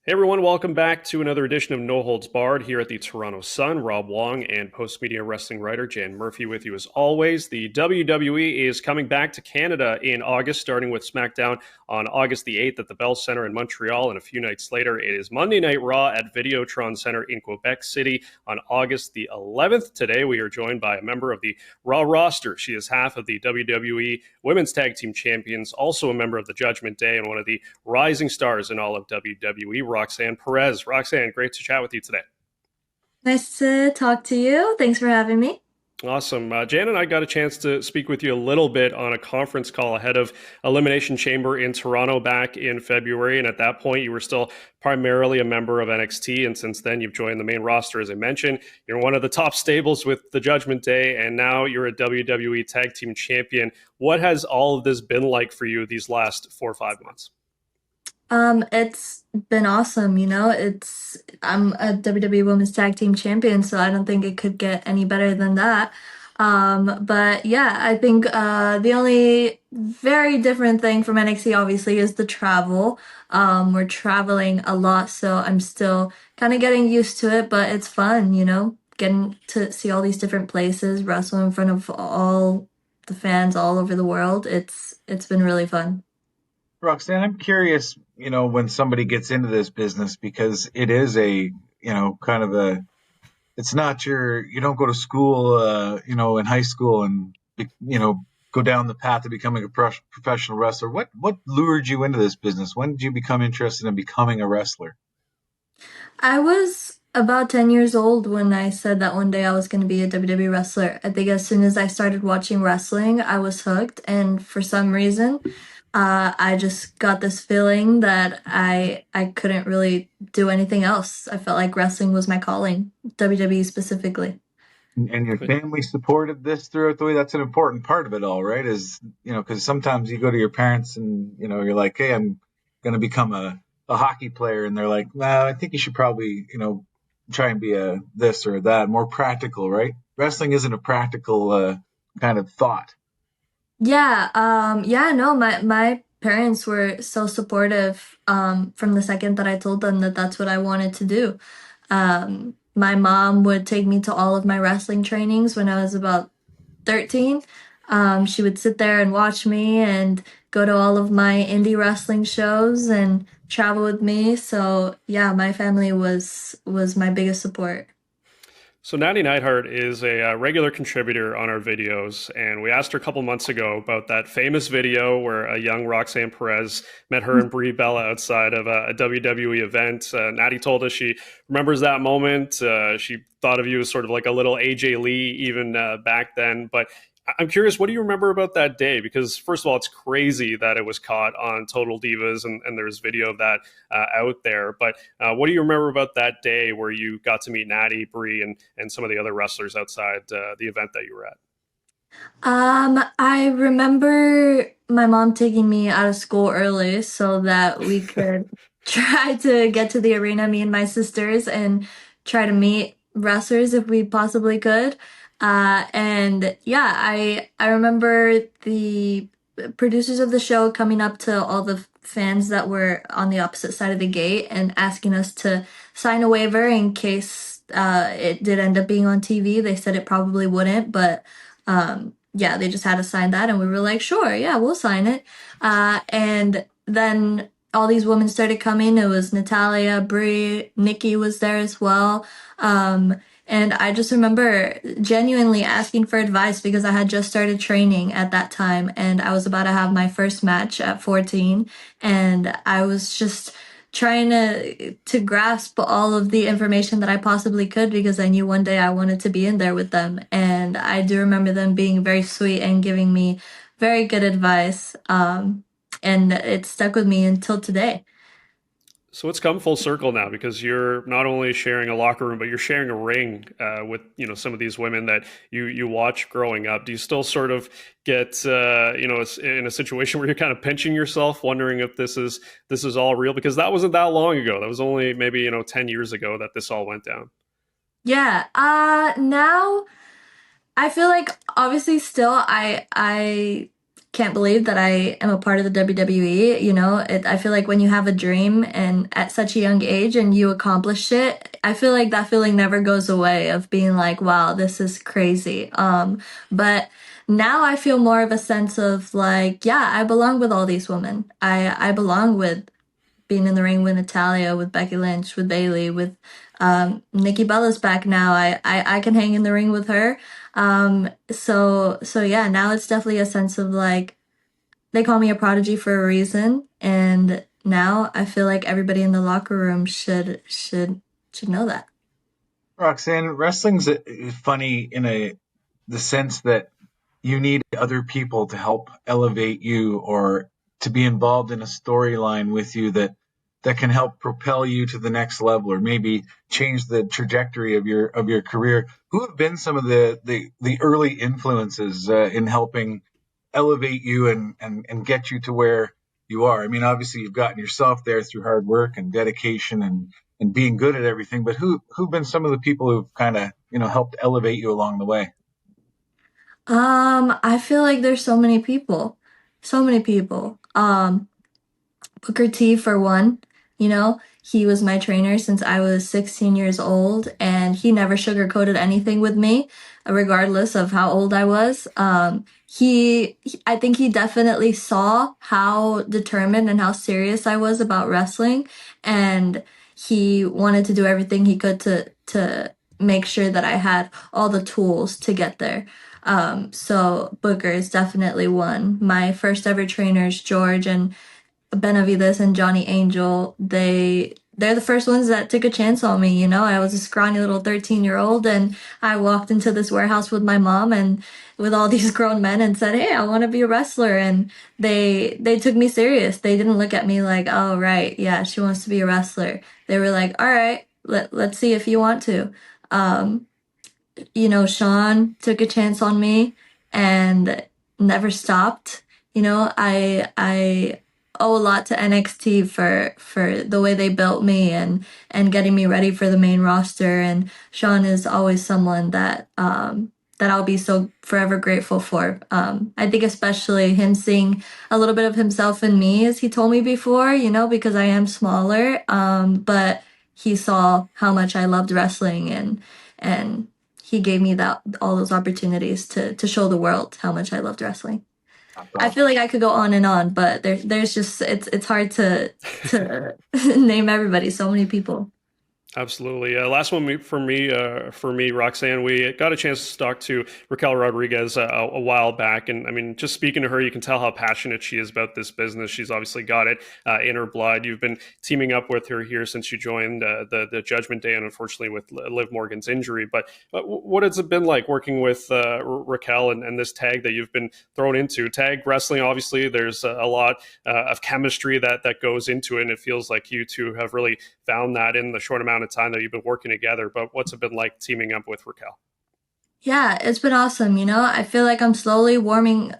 Hey everyone, welcome back to another edition of No Holds Barred here at the Toronto Sun. Rob Wong and Postmedia wrestling writer Jan Murphy with you as always. The WWE is coming back to Canada in August, starting with SmackDown on August the 8th at the Bell Centre in Montreal, and a few nights later it is Monday Night Raw at Videotron Centre in Quebec City on August the 11th. Today we are joined by a member of the Raw roster. She is half of the WWE Women's Tag Team Champions, also a member of the Judgment Day and one of the rising stars in all of WWE, Roxanne Perez. Roxanne, great to chat with you today. Nice to talk to you. Thanks for having me. Awesome. Jan and I got a chance to speak with you a little bit on a conference call ahead of Elimination Chamber in Toronto back in February. And at that point, you were still primarily a member of NXT. And since then, you've joined the main roster, as I mentioned. You're one of the top stables with the Judgment Day, and now you're a WWE Tag Team Champion. What has all of this been like for you these last 4 or 5 months? It's been awesome, I'm a WWE Women's Tag Team Champion, so I don't think it could get any better than that. But yeah, I think the only very different thing from NXT obviously is the travel. We're traveling a lot, so I'm still kind of getting used to it, but it's fun, getting to see all these different places, wrestle in front of all the fans all over the world. It's been really fun. Roxanne, I'm curious, when somebody gets into this business because it is kind of it's not you don't go to school, in high school and, go down the path of becoming a professional wrestler. What lured you into this business? When did you become interested in becoming a wrestler? I was about 10 years old when I said that one day I was going to be a WWE wrestler. I think as soon as I started watching wrestling, I was hooked. And for some reason, I just got this feeling that I couldn't really do anything else. I felt like wrestling was my calling, WWE specifically. And your family supported this throughout the way. That's an important part of it all, right? Is, because sometimes you go to your parents and, you're like, hey, I'm going to become a hockey player. And they're like, nah, I think you should probably, try and be a this or that, more practical, right? Wrestling isn't a practical kind of thought. Yeah, no, my parents were so supportive from the second that I told them that that's what I wanted to do. My mom would take me to all of my wrestling trainings when I was about 13. She would sit there and watch me and go to all of my indie wrestling shows and travel with me. So yeah, my family was my biggest support. So Nattie Neidhart is a regular contributor on our videos, and we asked her a couple months ago about that famous video where a young Roxanne Perez met her and Brie Bella outside of a WWE event. Nattie told us she remembers that moment. She thought of you as sort of like a little AJ Lee even back then. But I'm curious, what do you remember about that day? Because first of all, it's crazy that it was caught on Total Divas, and there's video of that out there. But what do you remember about that day where you got to meet Natty Bri and some of the other wrestlers outside the event that you were at? I remember my mom taking me out of school early so that we could try to get to the arena, me and my sisters, and try to meet wrestlers if we possibly could. And yeah, I remember the producers of the show coming up to all the fans that were on the opposite side of the gate and asking us to sign a waiver in case it did end up being on TV. They said it probably wouldn't, but yeah, they just had to sign that, and we were like, sure, yeah, we'll sign it. And then all these women started coming. It was Natalia, Brie, Nikki was there as well. And I just remember genuinely asking for advice because I had just started training at that time and I was about to have my first match at 14. And I was just trying to grasp all of the information that I possibly could because I knew one day I wanted to be in there with them. And I do remember them being very sweet and giving me very good advice. And it stuck with me until today. So it's come full circle now because you're not only sharing a locker room, but you're sharing a ring with some of these women that you watch growing up. Do you still sort of get in a situation where you're kind of pinching yourself, wondering if this is all real? Because that wasn't that long ago. That was only maybe 10 years ago that this all went down. Yeah, now I feel like obviously still I can't believe that I am a part of the WWE. You know, I feel like when you have a dream and at such a young age and you accomplish it, I feel like that feeling never goes away of being like, wow, this is crazy. But now I feel more of a sense of like, yeah, I belong with all these women. I belong with being in the ring with Natalia, with Becky Lynch, with Bailey, with Nikki Bella's back now. I can hang in the ring with her. So yeah, now it's definitely a sense of like they call me a prodigy for a reason, and now I feel like everybody in the locker room should know that. Roxanne, wrestling's funny in the sense that you need other people to help elevate you or to be involved in a storyline with you that can help propel you to the next level or maybe change the trajectory of your career. Who have been some of the early influences in helping elevate you and get you to where you are? I mean, obviously you've gotten yourself there through hard work and dedication and being good at everything, but who've been some of the people who've kind of, helped elevate you along the way? I feel like there's so many people, so many people. Booker T for one, you know, he was my trainer since I was 16 years old and he never sugarcoated anything with me, regardless of how old I was. I think he definitely saw how determined and how serious I was about wrestling and he wanted to do everything he could to make sure that I had all the tools to get there. So Booker is definitely one. My first ever trainers, George and Benavides and Johnny Angel, they're the first ones that took a chance on me, you know. I was a scrawny little 13-year-old and I walked into this warehouse with my mom and with all these grown men and said, "Hey, I want to be a wrestler." And they took me serious. They didn't look at me like, "Oh, right, yeah, she wants to be a wrestler." They were like, "All right, let's see if you want to." Um, you know, Sean took a chance on me and never stopped. You know, I owe a lot to NXT for the way they built me and getting me ready for the main roster. And Sean is always someone that I'll be so forever grateful for. I think especially him seeing a little bit of himself in me, as he told me before, you know, because I am smaller. But he saw how much I loved wrestling and he gave me that all those opportunities to show the world how much I loved wrestling. That's I feel awesome. like I could go on and on, but there's just it's hard to name everybody. So many people. Absolutely. Last one for me, Roxanne. We got a chance to talk to Raquel Rodriguez a while back, and I mean, just speaking to her, you can tell how passionate she is about this business. She's obviously got it in her blood. You've been teaming up with her here since you joined the Judgment Day, and unfortunately with Liv Morgan's injury. But what has it been like working with Raquel and this tag that you've been thrown into? Tag wrestling, obviously, there's a lot of chemistry that goes into it, and it feels like you two have really found that in the short amount of time that you've been working together. But what's it been like teaming up with Raquel? Yeah, it's been awesome, you know. I feel like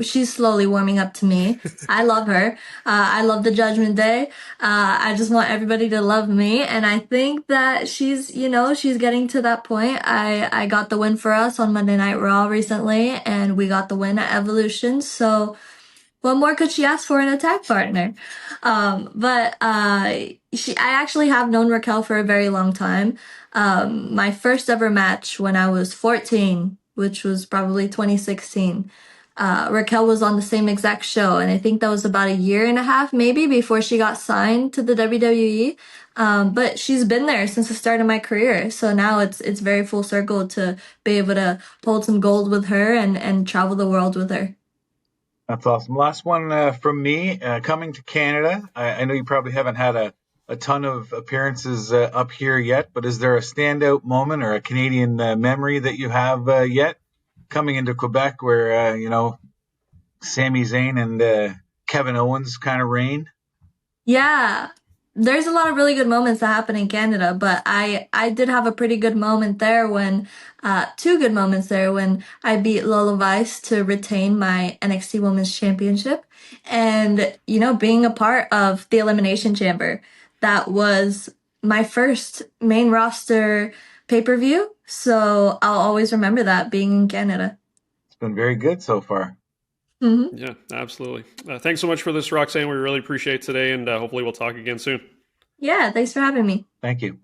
she's slowly warming up to me. I love her. I love the Judgment Day. I just want everybody to love me. And I think that she's getting to that point. I got the win for us on Monday Night Raw recently, and we got the win at Evolution. So what more could she ask for in a tag partner? But I actually have known Raquel for a very long time. My first ever match when I was 14, which was probably 2016, Raquel was on the same exact show, and I think that was about a year and a half maybe before she got signed to the WWE. But she's been there since the start of my career, so now it's very full circle to be able to hold some gold with her and travel the world with her. That's awesome. Last one from me. Coming to Canada, I know you probably haven't had a ton of appearances up here yet, but is there a standout moment or a Canadian memory that you have yet coming into Quebec where, Sami Zayn and Kevin Owens kind of reign? Yeah, there's a lot of really good moments that happen in Canada, but I did have a pretty good moment there when two good moments there when I beat Lola Vice to retain my NXT Women's Championship, and you know, being a part of the Elimination Chamber, that was my first main roster pay-per-view, so I'll always remember that being in Canada. It's been very good so far. Hmm. Yeah, absolutely. Thanks so much for this, Roxanne. We really appreciate today, and hopefully we'll talk again soon. Yeah, thanks for having me. Thank you.